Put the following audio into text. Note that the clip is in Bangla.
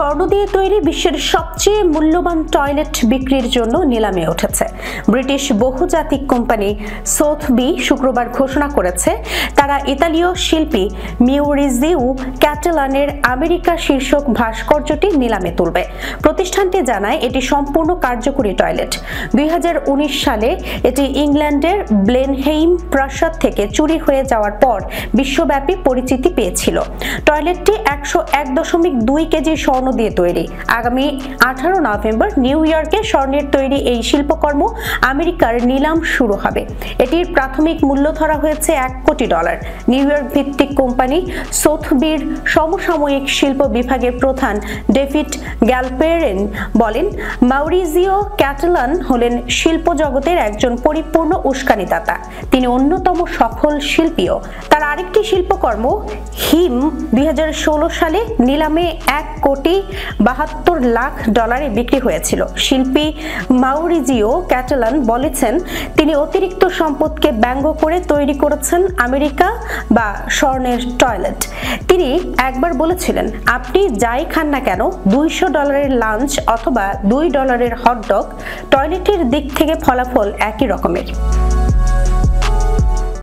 স্বর্ণ দিয়ে তৈরি বিশ্বের সবচেয়ে মূল্যবান টয়লেট বিক্রির জন্য নিলামে উঠেছে। ব্রিটিশ বহুজাতিক কোম্পানি সোথবি শুক্রবার ঘোষণা করেছে তারা ইতালীয় শিল্পী মাউরিজিও ক্যাটালানের আমেরিকা শীর্ষক ভাস্কর্যটি নিলামে তুলবে। প্রতিষ্ঠানটি জানায় এটি সম্পূর্ণ কার্যকরী টয়লেট। 2019 সালে এটি ইংল্যান্ডের ব্লেনহেইম প্রাসাদ থেকে চুরি হয়ে যাওয়ার পর বিশ্বব্যাপী পরিচিতি পেয়েছিল। টয়লেটটি 101.2 কেজি স্বর্ণ দিয়ে তৈরি। আগামী 18 নভেম্বর নিউ ইয়র্কে স্বর্ণের তৈরি এই শিল্পকর্ম আমেরিকার নিলাম শুরু হবে। এটির প্রাথমিক মূল্য ধরা হয়েছে $1 কোটি। নিউ ইয়র্ক ভিত্তিক কোম্পানি সোথবির সমসাময়িক শিল্প বিভাগের প্রধান ডেভিড গ্যালপেরিন বলেন, মাউরিজিও ক্যাটালান হলেন শিল্প জগতের একজন পরিপূর্ণ উস্কানিদাতা। তিনি অন্যতম সফল শিল্পীও। তার আরেকটি শিল্পকর্ম হিম 2016 সালে নিলামে $1,72,00,000 বিক্রি হয়েছিল। শিল্পী মাউরিজিও ক্যাটালান বলেছেন, তিনি অতিরিক্ত সম্পদকে ব্যঙ্গ করে তৈরি করেছেন আমেরিকা বা স্বর্ণের টয়লেট। তিনি একবার বলেছিলেন, আপনি যাই খান না কেন, $200 লাঞ্চ অথবা $2 হটডগ, টয়লেটের দিক থেকে ফলাফল একই রকমের।